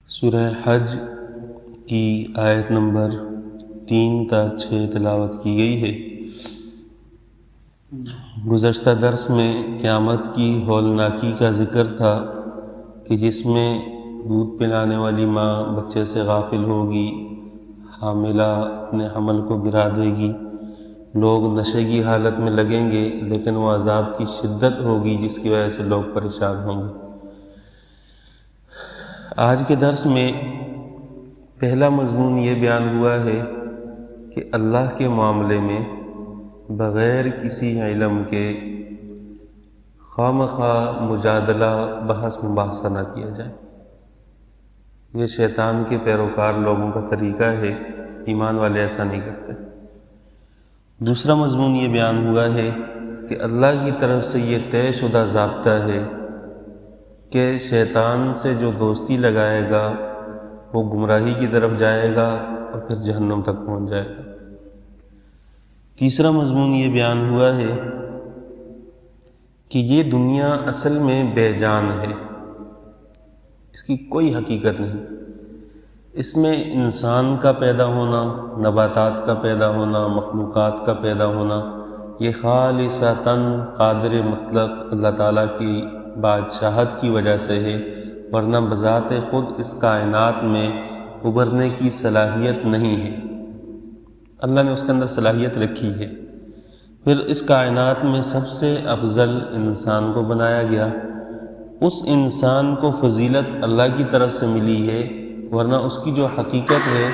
سورہ حج کی آیت نمبر 3 تا 6 تلاوت کی گئی ہے۔ گزشتہ درس میں قیامت کی ہولناکی کا ذکر تھا کہ جس میں دودھ پلانے والی ماں بچے سے غافل ہوگی، حاملہ اپنے حمل کو گرا دے گی، لوگ نشے کی حالت میں لگیں گے لیکن وہ عذاب کی شدت ہوگی جس کی وجہ سے لوگ پریشان ہوں گے۔ آج کے درس میں پہلا مضمون یہ بیان ہوا ہے کہ اللہ کے معاملے میں بغیر کسی علم کے خواہ مخواہ مجادلہ بحث مباحثہ نہ کیا جائے۔ یہ شیطان کے پیروکار لوگوں کا طریقہ ہے، ایمان والے ایسا نہیں کرتے۔ دوسرا مضمون یہ بیان ہوا ہے کہ اللہ کی طرف سے یہ طے شدہ ضابطہ ہے کہ شیطان سے جو دوستی لگائے گا وہ گمراہی کی طرف جائے گا اور پھر جہنم تک پہنچ جائے گا۔ تیسرا مضمون یہ بیان ہوا ہے کہ یہ دنیا اصل میں بے جان ہے، اس کی کوئی حقیقت نہیں۔ اس میں انسان کا پیدا ہونا، نباتات کا پیدا ہونا، مخلوقات کا پیدا ہونا، یہ خالصتاً قادر مطلق اللہ تعالیٰ کی بادشاہت کی وجہ سے ہے، ورنہ بذات خود اس کائنات میں ابھرنے کی صلاحیت نہیں ہے۔ اللہ نے اس کے اندر صلاحیت رکھی ہے۔ پھر اس کائنات میں سب سے افضل انسان کو بنایا گیا، اس انسان کو فضیلت اللہ کی طرف سے ملی ہے، ورنہ اس کی جو حقیقت ہے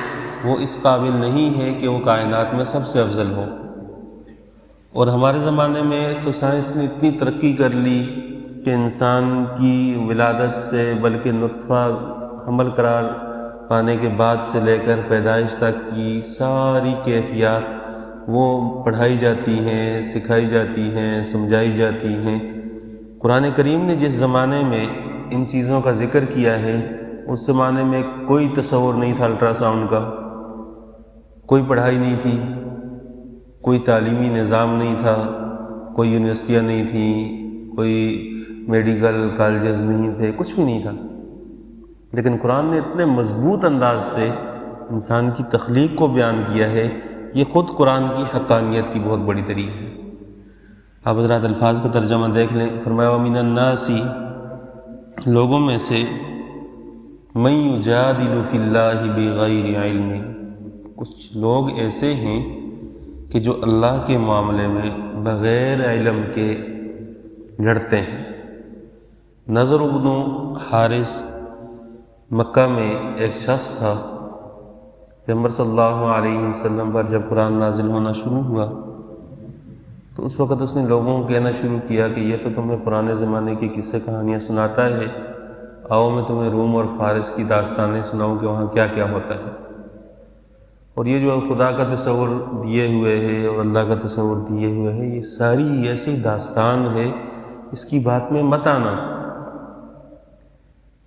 وہ اس قابل نہیں ہے کہ وہ کائنات میں سب سے افضل ہو۔ اور ہمارے زمانے میں تو سائنس نے اتنی ترقی کر لی کہ انسان کی ولادت سے بلکہ نطفہ حمل قرار پانے کے بعد سے لے کر پیدائش تک کی ساری کیفیات وہ پڑھائی جاتی ہیں، سکھائی جاتی ہیں، سمجھائی جاتی ہیں۔ قرآن کریم نے جس زمانے میں ان چیزوں کا ذکر کیا ہے اس زمانے میں کوئی تصور نہیں تھا الٹرا ساؤنڈ کا، کوئی پڑھائی نہیں تھی، کوئی تعلیمی نظام نہیں تھا، کوئی یونیورسٹیاں نہیں تھیں، کوئی میڈیکل کالجز نہیں تھے، کچھ بھی نہیں تھا۔ لیکن قرآن نے اتنے مضبوط انداز سے انسان کی تخلیق کو بیان کیا ہے، یہ خود قرآن کی حقانیت کی بہت بڑی دلیل ہے۔ آپ حضرات الفاظ کا ترجمہ دیکھ لیں۔ فرمایا وَمِنَ النَّاسِ، لوگوں میں سے مَن یُجادِلُ فِی اللَّہِ بِغَیْرِ عِلْمٍ، کچھ لوگ ایسے ہیں کہ جو اللہ کے معاملے میں بغیر علم کے لڑتے ہیں۔ نضر بن حارث مکہ میں ایک شخص تھا، پیغمبر صلی اللہ علیہ وسلم پر جب قرآن نازل ہونا شروع ہوا تو اس وقت اس نے لوگوں کو کہنا شروع کیا کہ یہ تو تمہیں پرانے زمانے کی قصے کہانیاں سناتا ہے، آؤ میں تمہیں روم اور فارس کی داستانیں سناؤں کہ وہاں کیا کیا ہوتا ہے۔ اور یہ جو خدا کا تصور دیے ہوئے ہے اور اللہ کا تصور دیے ہوئے ہے، یہ ساری ایسی داستان ہے، اس کی بات میں مت آنا۔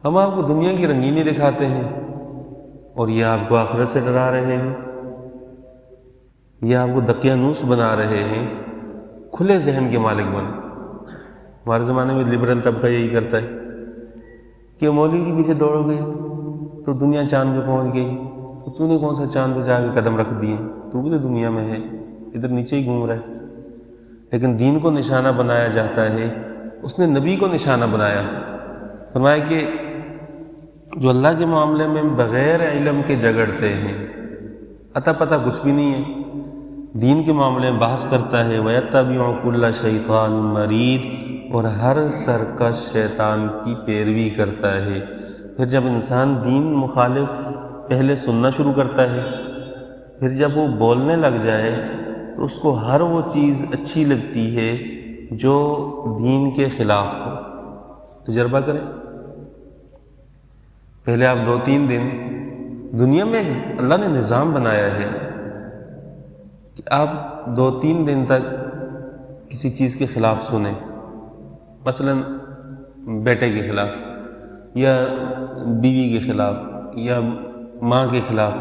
ہم آپ کو دنیا کی رنگینی دکھاتے ہیں اور یہ آپ کو آخرت سے ڈرا رہے ہیں، یہ آپ کو دقیانوس بنا رہے ہیں۔ کھلے ذہن کے مالک بن۔ ہمارے زمانے میں لبرل طبقہ یہی کرتا ہے کہ مولوی کے پیچھے دوڑ گئے تو دنیا چاند پہ پہنچ گئی، تو نے کون سا چاند پہ جا کے قدم رکھ دیے، تو بھی تو دنیا میں ہے، ادھر نیچے ہی گھوم رہا ہے۔ لیکن دین کو نشانہ بنایا جاتا ہے، اس نے نبی کو نشانہ بنایا۔ فرمایا کہ جو اللہ کے معاملے میں بغیر علم کے جھگڑتے ہیں، عطا پتہ کچھ بھی نہیں ہے، دین کے معاملے میں بحث کرتا ہے، وَيَتَّبِعُ كُلَّ شَيْطَانٍ مَرِيدٍ، اور ہر سرکش شیطان کی پیروی کرتا ہے۔ پھر جب انسان دین مخالف پہلے سننا شروع کرتا ہے، پھر جب وہ بولنے لگ جائے تو اس کو ہر وہ چیز اچھی لگتی ہے جو دین کے خلاف ہو۔ تجربہ کریں، پہلے آپ 2-3 دن دنیا میں اللہ نے نظام بنایا ہے کہ آپ 2-3 دن تک کسی چیز کے خلاف سنیں، مثلا بیٹے کے خلاف یا بیوی کے خلاف یا ماں کے خلاف۔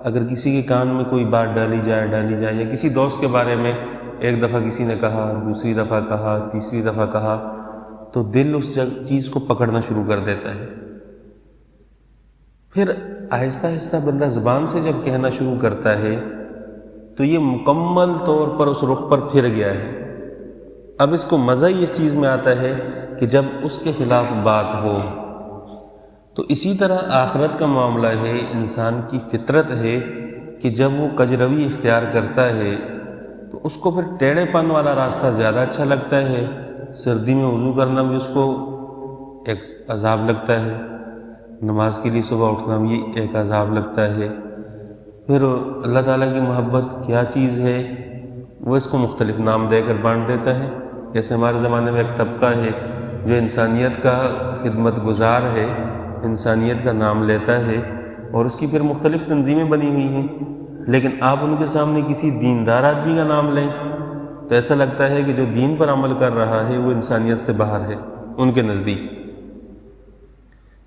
اگر کسی کے کان میں کوئی بات ڈالی جائے یا کسی دوست کے بارے میں ایک دفعہ کسی نے کہا، دوسری دفعہ کہا، تیسری دفعہ کہا، تو دل اس چیز کو پکڑنا شروع کر دیتا ہے۔ پھر آہستہ آہستہ بندہ زبان سے جب کہنا شروع کرتا ہے تو یہ مکمل طور پر اس رخ پر پھر گیا ہے۔ اب اس کو مزہ ہی اس چیز میں آتا ہے کہ جب اس کے خلاف بات ہو۔ تو اسی طرح آخرت کا معاملہ ہے، انسان کی فطرت ہے کہ جب وہ کجروی اختیار کرتا ہے تو اس کو پھر ٹیڑھے پن والا راستہ زیادہ اچھا لگتا ہے۔ سردی میں وضو کرنا بھی اس کو ایک عذاب لگتا ہے، نماز کے لیے صبح اٹھنا بھی ایک عذاب لگتا ہے۔ پھر اللہ تعالیٰ کی محبت کیا چیز ہے وہ اس کو مختلف نام دے کر بانٹ دیتا ہے۔ جیسے ہمارے زمانے میں ایک طبقہ ہے جو انسانیت کا خدمت گزار ہے، انسانیت کا نام لیتا ہے، اور اس کی پھر مختلف تنظیمیں بنی ہوئی ہیں، لیکن آپ ان کے سامنے کسی دیندار آدمی کا نام لیں تو ایسا لگتا ہے کہ جو دین پر عمل کر رہا ہے وہ انسانیت سے باہر ہے ان کے نزدیک۔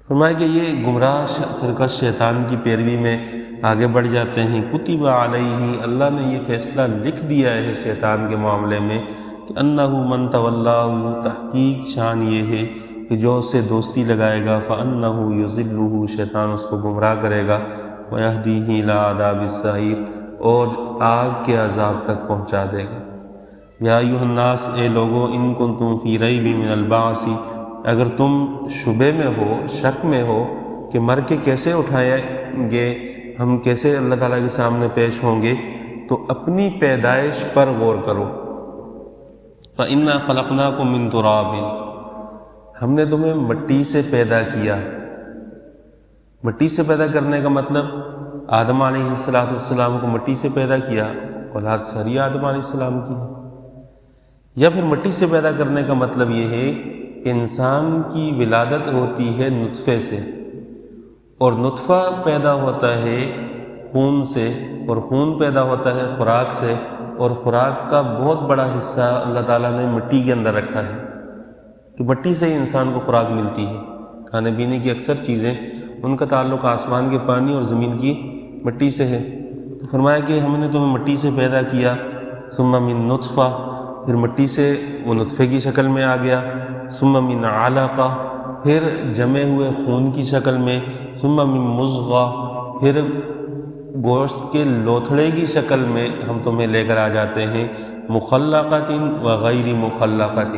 فرمایا کہ یہ گمراہ سرکش شیطان کی پیروی میں آگے بڑھ جاتے ہیں۔ کتب علیہ، اللہ نے یہ فیصلہ لکھ دیا ہے شیطان کے معاملے میں کہ انہ من تولاہ، تحقیق شان یہ ہے کہ جو اس سے دوستی لگائے گا فانہ یضلہ، شیطان اس کو گمراہ کرے گا، ویہدیہ الی عذاب السعیر، اور آگ کے عذاب تک پہنچا دے گا۔ یا ایھا الناس، اے لوگو، ان کنتم فی ریب من البعث، اگر تم شبے میں ہو، شک میں ہو کہ مر کے کیسے اٹھائیں گے، ہم کیسے اللہ تعالیٰ کے سامنے پیش ہوں گے، تو اپنی پیدائش پر غور کرو۔ فإنا خلقناکم من تراب، ہم نے تمہیں مٹی سے پیدا کیا۔ مٹی سے پیدا کرنے کا مطلب آدم علیہ السلام کو مٹی سے پیدا کیا، اولاد ساری آدم علیہ السلام کی ہے۔ یا پھر مٹی سے پیدا کرنے کا مطلب یہ ہے کہ انسان کی ولادت ہوتی ہے نطفے سے، اور نطفہ پیدا ہوتا ہے خون سے، اور خون پیدا ہوتا ہے خوراک سے، اور خوراک کا بہت بڑا حصہ اللہ تعالیٰ نے مٹی کے اندر رکھا ہے کہ مٹی سے ہی انسان کو خوراک ملتی ہے۔ کھانے پینے کی اکثر چیزیں ان کا تعلق آسمان کے پانی اور زمین کی مٹی سے ہے۔ تو فرمایا کہ ہم نے تمہیں مٹی سے پیدا کیا، ثم من نطفہ، پھر مٹی سے وہ نطفے کی شکل میں آ گیا، ثم من علقہ، پھر جمے ہوئے خون کی شکل میں، ثم من مضغہ، پھر گوشت کے لوتھڑے کی شکل میں ہم تمہیں لے کر آ جاتے ہیں، مخلقۃ و غیر مخلقۃ،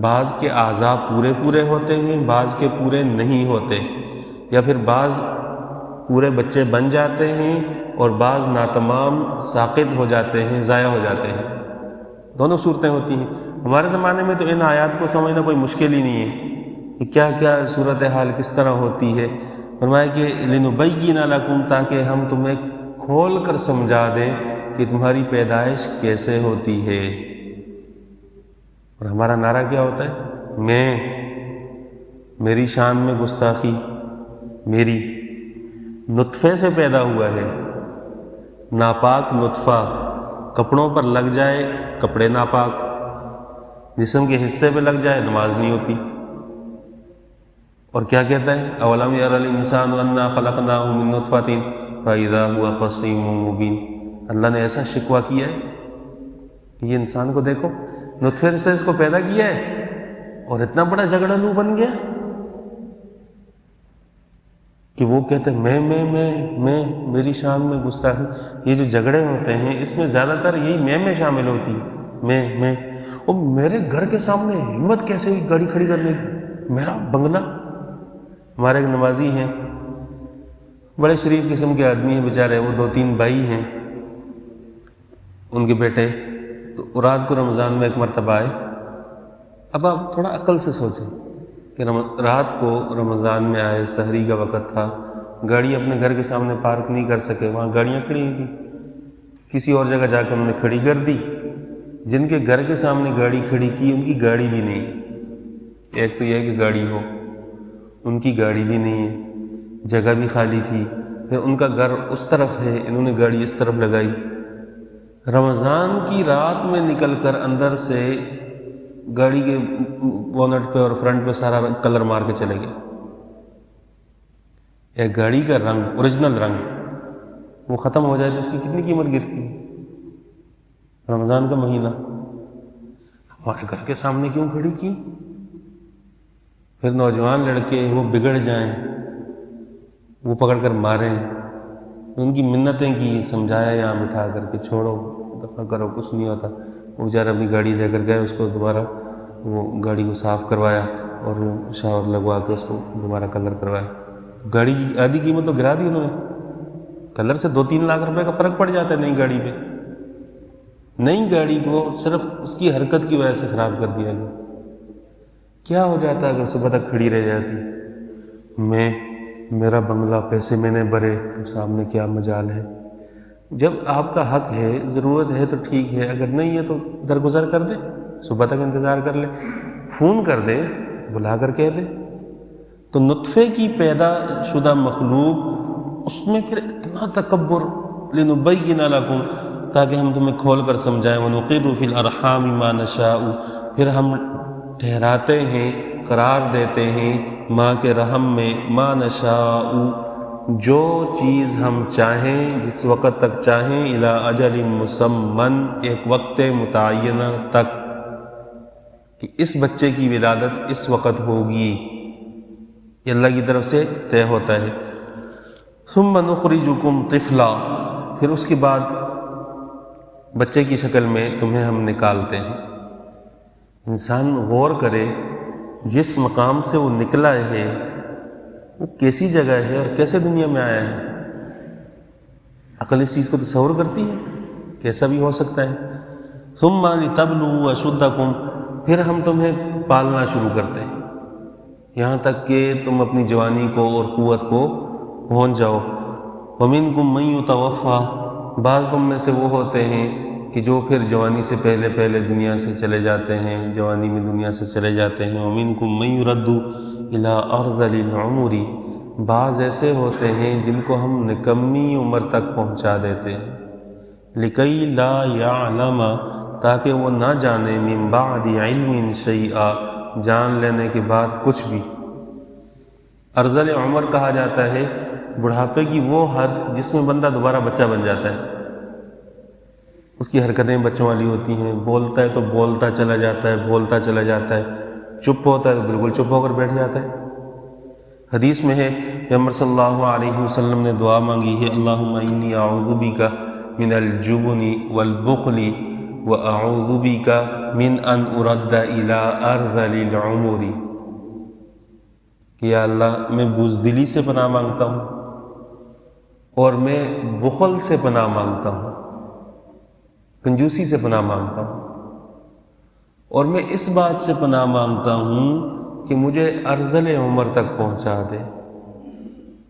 بعض کے اعضاء پورے پورے ہوتے ہیں، بعض کے پورے نہیں ہوتے، یا پھر بعض پورے بچے بن جاتے ہیں اور بعض ناتمام ساقط ہو جاتے ہیں، ضائع ہو جاتے ہیں۔ دونوں صورتیں ہوتی ہیں۔ ہمارے زمانے میں تو ان آیات کو سمجھنا کوئی مشکل ہی نہیں ہے کہ کیا کیا صورتحال کس طرح ہوتی ہے۔ فرمایا کہ لنبین لکم، تاکہ ہم تمہیں کھول کر سمجھا دیں کہ تمہاری پیدائش کیسے ہوتی ہے۔ اور ہمارا نعرہ کیا ہوتا ہے؟ میری شان میں گستاخی، میری نطفے سے پیدا ہوا ہے، ناپاک نطفہ، کپڑوں پر لگ جائے کپڑے ناپاک، جسم کے حصے پہ لگ جائے نماز نہیں ہوتی۔ اور کیا کہتا ہے؟ اولم یری الانسان انا خلقناہ من نطفۃ فاذا هو خصیم مبین۔ اللہ نے ایسا شکوہ کیا ہے کہ یہ انسان کو دیکھو، نطفے سے اس کو پیدا کیا ہے اور اتنا بڑا جھگڑالو بن گیا کہ وہ کہتے ہیں میں میری شان میں گستاخی۔ یہ جو جھگڑے ہوتے ہیں اس میں زیادہ تر یہی میں شامل ہوتی ہے، میں اور میرے گھر کے سامنے ہمت کیسے ہوئی گاڑی کھڑی کرنے کی، میرا بنگلہ۔ ہمارے ایک نمازی ہیں، بڑے شریف قسم کے آدمی ہیں بیچارے، وہ 2-3 بھائی ہیں، ان کے بیٹے، تو رات کو رمضان میں ایک مرتبہ آئے۔ اب آپ تھوڑا عقل سے سوچیں کہ رات کو رمضان میں آئے، سحری کا وقت تھا، گاڑی اپنے گھر کے سامنے پارک نہیں کر سکے، وہاں گاڑیاں کھڑی ہوئی تھیں، کسی اور جگہ جا کے انہوں نے کھڑی کر دی۔ جن کے گھر کے سامنے گاڑی کھڑی کی ان کی گاڑی بھی نہیں، ایک تو یہ کہ گاڑی ہو، ان کی گاڑی بھی نہیں ہے، جگہ بھی خالی تھی، پھر ان کا گھر اس طرف ہے، انہوں نے گاڑی اس طرف لگائی۔ رمضان کی رات میں نکل کر اندر سے گاڑی کے بونٹ پہ اور فرنٹ پہ سارا کلر مار کے چلے گئے۔ ایک گاڑی کا رنگ، اوریجنل رنگ، وہ ختم ہو جائے تو اس کی کتنی قیمت گرتی ہے؟ رمضان کا مہینہ، ہمارے گھر کے سامنے کیوں کھڑی کی؟ پھر نوجوان لڑکے وہ بگڑ جائیں وہ پکڑ کر مارے، ان کی منتیں کی، سمجھایا یہاں بٹھا کر کے چھوڑو، دفع کرو، کچھ نہیں ہوتا۔ وہ بیچارہ اپنی گاڑی لے کر گئے، اس کو دوبارہ وہ گاڑی کو صاف کروایا اور شاور لگوا کے اس کو دوبارہ کلر کروایا۔ گاڑی کی آدھی قیمت تو گرا دی انہوں نے، کلر سے 2-3 لاکھ روپے کا فرق پڑ جاتا ہے نئی گاڑی پہ۔ نئی گاڑی کو صرف اس کی حرکت کی وجہ سے خراب کر دیا گیا۔ کیا ہو جاتا اگر صبح تک کھڑی رہ جاتی؟ میرا بنگلہ، پیسے میں نے بھرے، تو سامنے کیا مجال ہے؟ جب آپ کا حق ہے، ضرورت ہے تو ٹھیک ہے، اگر نہیں ہے تو درگزر کر دے، صبح تک انتظار کر لے، فون کر دے، بلا کر کہہ دے۔ تو نطفے کی پیدا شدہ مخلوق، اس میں پھر اتنا تکبر، لنبین لکم، تاکہ ہم تمہیں کھول کر سمجھائیں، ونقر فی الارحام ما نشاء، پھر ہم ٹھہراتے ہیں، قرار دیتے ہیں ماں کے رحم میں، ما نشاء، جو چیز ہم چاہیں، جس وقت تک چاہیں، الی اجل مسمن، ایک وقت متعینہ تک، کہ اس بچے کی ولادت اس وقت ہوگی، یہ اللہ کی طرف سے طے ہوتا ہے۔ ثم نخرجکم طفلا، پھر اس کے بعد بچے کی شکل میں تمہیں ہم نکالتے ہیں۔ انسان غور کرے، جس مقام سے وہ نکلا ہے وہ کیسی جگہ ہے اور کیسے دنیا میں آیا ہے۔ عقل اس چیز کو تصور کرتی ہے کہ ایسا بھی ہو سکتا ہے۔ ثم لتبلغوا اشدکم، پھر ہم تمہیں پالنا شروع کرتے ہیں یہاں تک کہ تم اپنی جوانی کو اور قوت کو پہنچ جاؤ۔ ومنکم من یتوفی، بعض تم میں سے وہ ہوتے ہیں کہ جو پھر جوانی سے پہلے دنیا سے چلے جاتے ہیں، جوانی میں دنیا سے چلے جاتے ہیں۔ ومنکم من یرد الی ارذل العمر، بعض ایسے ہوتے ہیں جن کو ہم نکمی عمر تک پہنچا دیتے ہیں۔ لکی لا یعلم، تاکہ وہ نہ جانے، من بعد علم شیئا، جان لینے کے بعد کچھ بھی۔ ارذل عمر کہا جاتا ہے بڑھاپے کی وہ حد جس میں بندہ دوبارہ بچہ بن جاتا ہے، اس کی حرکتیں بچوں والی ہوتی ہیں، بولتا ہے تو بولتا چلا جاتا ہے، چپ ہوتا ہے تو بالکل چپ ہو کر بیٹھ جاتا ہے۔ حدیث میں ہے پیغمبر صلی اللہ علیہ وسلم نے دعا مانگی ہے، اللہم انی اعوذ بک من الجبن والبخل واعوذ بک من ان ارد الی ارذل العمر، کہ یا اللہ میں بزدلی سے پناہ مانگتا ہوں اور میں بخل سے پناہ مانگتا ہوں، کنجوسی سے پناہ مانگتا ہوں، اور میں اس بات سے پناہ مانگتا ہوں کہ مجھے ارذل عمر تک پہنچا دے۔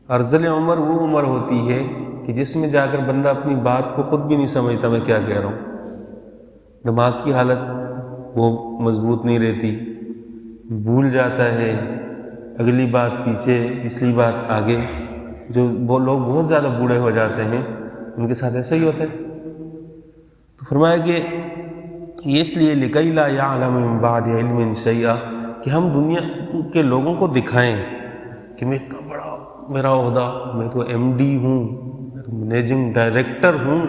ارذل عمر وہ عمر ہوتی ہے کہ جس میں جا کر بندہ اپنی بات کو خود بھی نہیں سمجھتا میں کیا کہہ رہا ہوں، دماغ کی حالت وہ مضبوط نہیں رہتی، بھول جاتا ہے، اگلی بات پیچھے، پچھلی بات آگے۔ جو وہ لوگ بہت زیادہ بوڑھے ہو جاتے ہیں ان کے ساتھ ایسا ہی ہوتا ہے۔ تو فرمایا کہ یہ اس لیے لکی لا یعلم من بعد علم شیئا، کہ ہم دنیا کے لوگوں کو دکھائیں کہ میں اتنا بڑا، میرا عہدہ، میں تو ایم ڈی ہوں، میں تو مینیجنگ ڈائریکٹر ہوں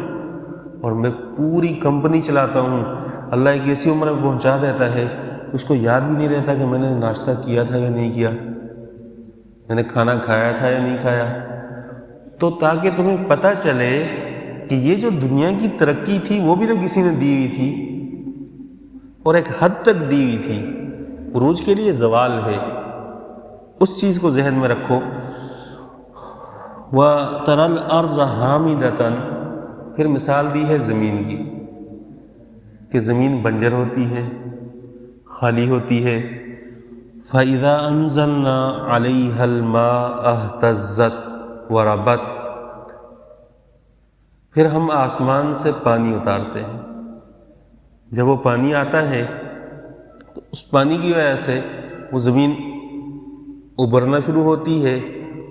اور میں پوری کمپنی چلاتا ہوں۔ اللہ ایک ایسی عمر میں پہنچا دیتا ہے کہ اس کو یاد بھی نہیں رہتا کہ میں نے ناشتہ کیا تھا یا نہیں کیا، میں نے کھانا کھایا تھا یا نہیں کھایا۔ تو تاکہ تمہیں پتہ چلے کہ یہ جو دنیا کی ترقی تھی وہ بھی تو کسی نے دی ہوئی تھی اور ایک حد تک دی ہوئی تھی، عروج کے لیے زوال ہے، اس چیز کو ذہن میں رکھو۔ وَتَرَى الْأَرْضَ حَامِدَةً، پھر مثال دی ہے زمین کی کہ زمین بنجر ہوتی ہے، خالی ہوتی ہے۔ فَإِذَا أَنزَلْنَا عَلَيْهَا الْمَاءَ اهْتَزَّتْ وَرَبَتْ، پھر ہم آسمان سے پانی اتارتے ہیں، جب وہ پانی آتا ہے تو اس پانی کی وجہ سے وہ زمین ابھرنا شروع ہوتی ہے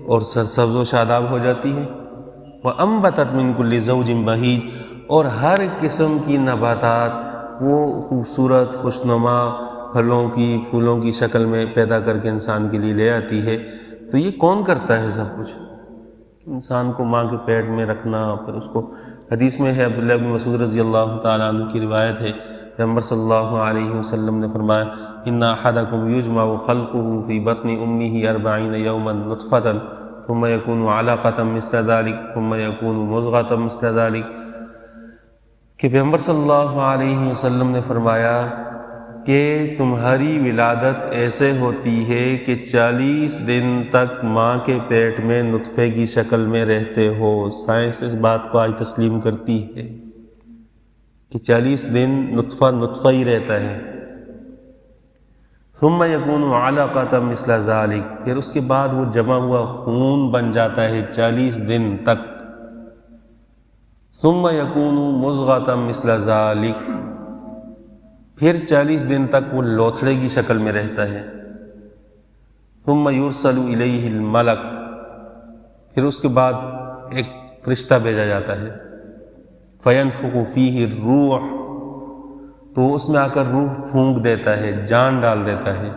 اور سرسبز و شاداب ہو جاتی ہے۔ وَأَنبَتَتْ مِن كُلِّ زَوْجٍ بَهِيجٍ، اور ہر قسم کی نباتات وہ خوبصورت خوشنما پھلوں کی، پھولوں کی شکل میں پیدا کر کے انسان کے لیے لے آتی ہے۔ تو یہ کون کرتا ہے سب کچھ؟ انسان کو ماں کے پیٹ میں رکھنا، پھر اس کو، حدیث میں ہے عبداللہ بن مسعود رضی اللہ تعالیٰ عنہ کی روایت ہے، پیغمبر صلی اللہ علیہ وسلم نے فرمایا ان احدکم یجمع خلقہ فی بطن امہ 40 یوما نطفۃ ثم يكون علقة مثل ذلك ثم يكون مضغة مثل ذلك، کہ پیغمبر صلی اللہ علیہ وسلم نے فرمایا کہ تمہاری ولادت ایسے ہوتی ہے کہ 40 دن تک ماں کے پیٹ میں نطفے کی شکل میں رہتے ہو۔ سائنس اس بات کو آج تسلیم کرتی ہے کہ 40 دن نطفہ ہی رہتا ہے۔ ثم يكون علقة مثل ذلك، پھر اس کے بعد وہ جمع ہوا خون بن جاتا ہے 40 دن تک۔ ثم يكون مضغة مثل ذلك، پھر 40 دن تک وہ لوتھڑے کی شکل میں رہتا ہے۔ ثم يرسل إليه الملک، پھر اس کے بعد ایک فرشتہ بھیجا جاتا ہے۔ فينفخ فيه الروح، تو اس میں آ کر روح پھونک دیتا ہے، جان ڈال دیتا ہے۔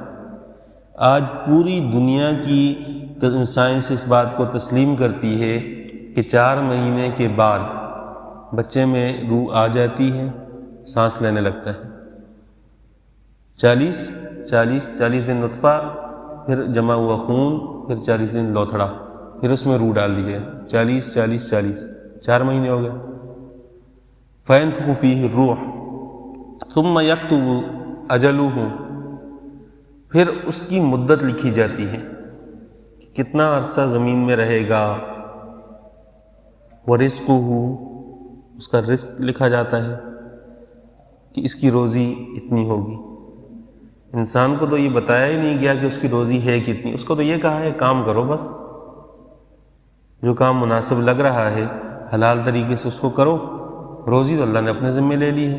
آج پوری دنیا کی سائنس اس بات کو تسلیم کرتی ہے کہ 4 مہینے کے بعد بچے میں روح آ جاتی ہے، سانس لینے لگتا ہے۔ 40 دن نطفہ، پھر جمع ہوا خون، پھر 40 دن لوتھڑا، پھر اس میں روح ڈال دی گئی۔ 40 4 مہینے ہو گئے۔ فَيَنفُخُ فِيهِ الرُّوحُ ثُمَّ يَكْتُبُ أَجَلُهُ، پھر اس کی مدت لکھی جاتی ہے کہ کتنا عرصہ زمین میں رہے گا۔ وَرِزْقُهُ، اس کا رزق لکھا جاتا ہے کہ اس کی روزی اتنی ہوگی۔ انسان کو تو یہ بتایا ہی نہیں گیا کہ اس کی روزی ہے کتنی، اس کو تو یہ کہا ہے کام کرو، بس جو کام مناسب لگ رہا ہے حلال طریقے سے اس کو کرو۔ روزی تو اللہ نے اپنے ذمہ لے لی ہے۔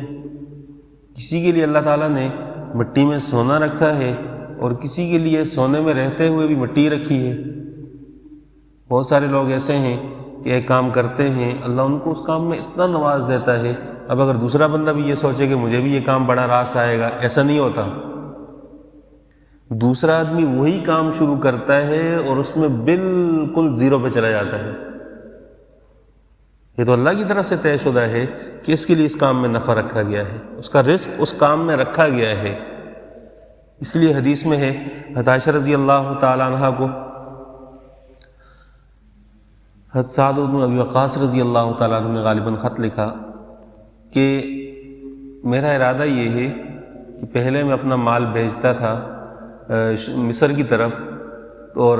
کسی کے لیے اللہ تعالیٰ نے مٹی میں سونا رکھا ہے اور کسی کے لیے سونے میں رہتے ہوئے بھی مٹی رکھی ہے۔ بہت سارے لوگ ایسے ہیں کہ ایک کام کرتے ہیں، اللہ ان کو اس کام میں اتنا نواز دیتا ہے، اب اگر دوسرا بندہ بھی یہ سوچے کہ مجھے بھی یہ کام بڑا راس آئے گا، ایسا نہیں ہوتا۔ دوسرا آدمی وہی کام شروع کرتا ہے اور اس میں بالکل زیرو پہ چلا جاتا ہے۔ یہ تو اللہ کی طرف سے طے شدہ ہے کہ اس کے لیے اس کام میں نفع رکھا گیا ہے، اس کا رزق اس کام میں رکھا گیا ہے۔ اس لیے حدیث میں ہے، حضرت عائشہ رضی اللہ تعالی عنہ کو حضرت سعد بن ابی وقاص رضی اللہ تعالیٰ عنہ نے غالباً خط لکھا کہ میرا ارادہ یہ ہے کہ پہلے میں اپنا مال بھیجتا تھا مصر کی طرف اور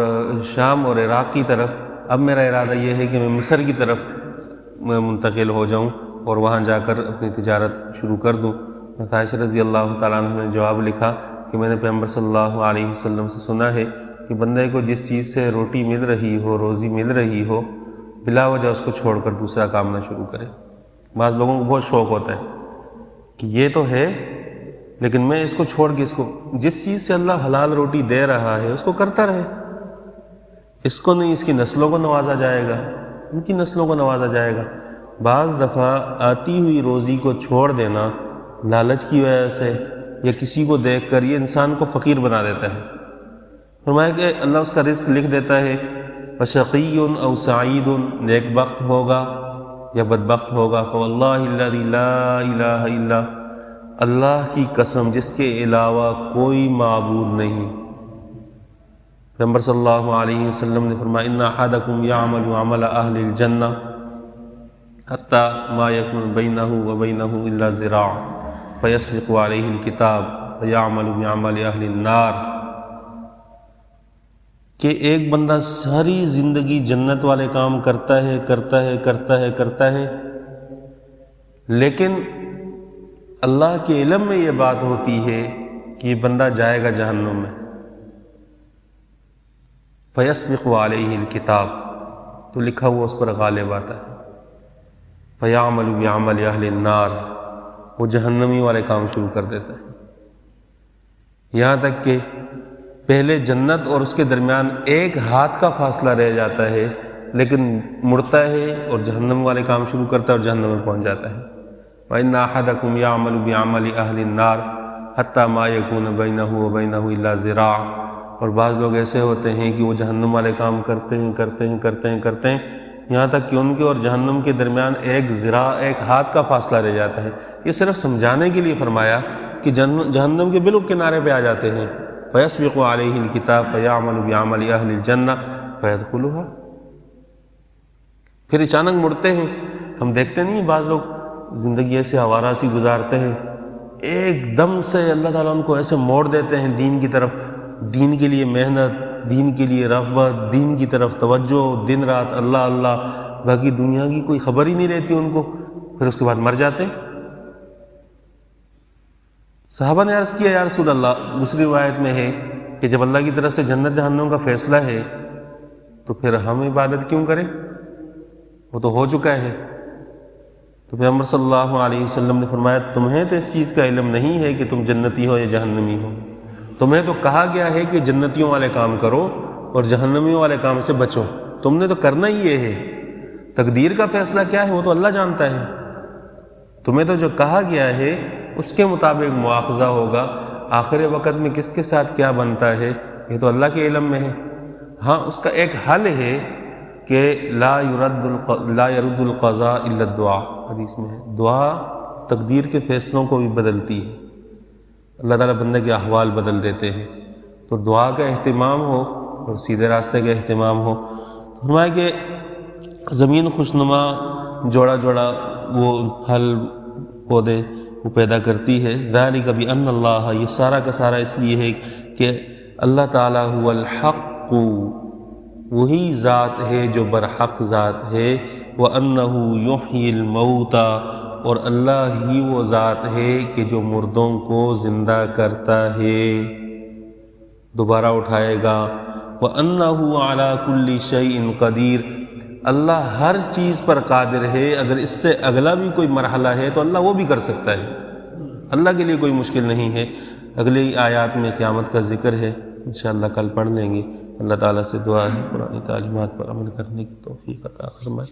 شام اور عراق کی طرف، اب میرا ارادہ یہ ہے کہ میں مصر کی طرف منتقل ہو جاؤں اور وہاں جا کر اپنی تجارت شروع کر دوں۔ حضرت عائشہ رضی اللہ تعالیٰ عنہ نے جواب لکھا کہ میں نے پیغمبر صلی اللہ علیہ وسلم سے سنا ہے کہ بندے کو جس چیز سے روٹی مل رہی ہو، روزی مل رہی ہو، بلا وجہ اس کو چھوڑ کر دوسرا کام نہ شروع کرے۔ بعض لوگوں کو بہت شوق ہوتا ہے کہ یہ تو ہے لیکن میں اس کو چھوڑ کے اس کو، جس چیز سے اللہ حلال روٹی دے رہا ہے اس کو کرتا رہے، اس کو نہیں، اس کی نسلوں کو نوازا جائے گا، ان کی نسلوں کو نوازا جائے گا۔ بعض دفعہ آتی ہوئی روزی کو چھوڑ دینا لالچ کی وجہ سے یا کسی کو دیکھ کر یہ انسان کو فقیر بنا دیتا ہے۔ فرمایا کہ اللہ اس کا رزق لکھ دیتا ہے، فشقی او سعید، نیک بخت ہوگا یا بدبخت ہوگا۔ فواللہ الذی لا الہ الا، اللہ کی قسم جس کے علاوہ کوئی معبود نہیں۔ پیغمبر صلی اللہ علیہ وسلم نے فرمایا ان احدکم یعمل عمل اہل الجنہ حتی ما یکن بینہ وبینہ الا ذراع فیسبق علیہ الکتاب فیعمل بعمل اہل النار، کہ ایک بندہ ساری زندگی جنت والے کام کرتا ہے، لیکن اللہ کے علم میں یہ بات ہوتی ہے کہ یہ بندہ جائے گا جہنم میں۔ فیسبق علیہ الکتاب، تو لکھا ہوا اس پر غالب آتا ہے۔ فیعمل بعمل اہل النار، وہ جہنمی والے کام شروع کر دیتا ہے، یہاں تک کہ پہلے جنت اور اس کے درمیان ایک ہاتھ کا فاصلہ رہ جاتا ہے، لیکن مڑتا ہے اور جہنم والے کام شروع کرتا ہے اور جہنم میں پہنچ جاتا ہے۔ وَإِنَّ أَحَدَكُمْ يَعْمَلُ بِعَمَلِ أَهْلِ النَّارِ حَتَّى مَا يَكُونَ بَيْنَهُ وَبَيْنَهُ إِلَّا ذِرَاعٌ، اور بعض لوگ ایسے ہوتے ہیں کہ وہ جہنم والے کام کرتے ہیں یہاں تک کہ ان کے اور جہنم کے درمیان ایک ذراع، ایک ہاتھ کا فاصلہ رہ جاتا ہے۔ یہ صرف سمجھانے کے لیے فرمایا کہ جہنم کے بالکل کنارے پہ آ جاتے ہیں۔ فَيَسْبِقُ عَلَيْهِ الْكِتَابُ فَيَعْمَلُ بِعَمَلِ أَهْلِ الْجَنَّةِ فیدخلھا، پھر اچانک مڑتے ہیں. ہم دیکھتے نہیں بعض لوگ زندگی ایسے آوارہ سی گزارتے ہیں، ایک دم سے اللہ تعالیٰ ان کو ایسے موڑ دیتے ہیں دین کی طرف، دین کے لیے محنت، دین کے لیے رغبت، دین کی طرف توجہ، دن رات اللہ اللہ، باقی دنیا کی کوئی خبر ہی نہیں رہتی ان کو، پھر اس کے بعد مر جاتے ہیں. صحابہ نے عرض کیا یا رسول اللہ، دوسری روایت میں ہے کہ جب اللہ کی طرف سے جنت جہنم کا فیصلہ ہے تو پھر ہم عبادت کیوں کریں، وہ تو ہو چکا ہے. تو پیغمبر صلی اللہ علیہ وسلم نے فرمایا تمہیں تو اس چیز کا علم نہیں ہے کہ تم جنتی ہو یا جہنمی ہو، تمہیں تو کہا گیا ہے کہ جنتیوں والے کام کرو اور جہنمیوں والے کام سے بچو، تم نے تو کرنا ہی یہ ہے. تقدیر کا فیصلہ کیا ہے وہ تو اللہ جانتا ہے، تمہیں تو جو کہا گیا ہے اس کے مطابق مواخذہ ہوگا. آخر وقت میں کس کے ساتھ کیا بنتا ہے یہ تو اللہ کے علم میں ہے. ہاں اس کا ایک حل ہے کہ لا يرد القضاء الا الدعاء، حدیث میں ہے دعا تقدیر کے فیصلوں کو بھی بدلتی ہے، اللہ تعالیٰ بندے کے احوال بدل دیتے ہیں. تو دعا کا اہتمام ہو اور سیدھے راستے کا اہتمام ہو. فرمایا کہ زمین خوشنما جوڑا جوڑا وہ پھل پودے وہ پیدا کرتی ہے. ذالک بأن اللہ، یہ سارا کا سارا اس لیے ہے کہ اللہ تعالیٰ هو الحق، وہی ذات ہے جو برحق ذات ہے. وَأَنَّهُ يُحْيِي الْمَوْتَى، اور اللہ ہی وہ ذات ہے کہ جو مردوں کو زندہ کرتا ہے، دوبارہ اٹھائے گا. وَأَنَّهُ عَلَى كُلِّ شَيْءٍ قَدِيرٌ، اللہ ہر چیز پر قادر ہے. اگر اس سے اگلا بھی کوئی مرحلہ ہے تو اللہ وہ بھی کر سکتا ہے، اللہ کے لیے کوئی مشکل نہیں ہے. اگلی آیات میں قیامت کا ذکر ہے، انشاءاللہ کل پڑھ لیں گے. اللہ تعالیٰ سے دعا ہے قرآن تعلیمات پر عمل کرنے کی توفیق عطا فرمائے.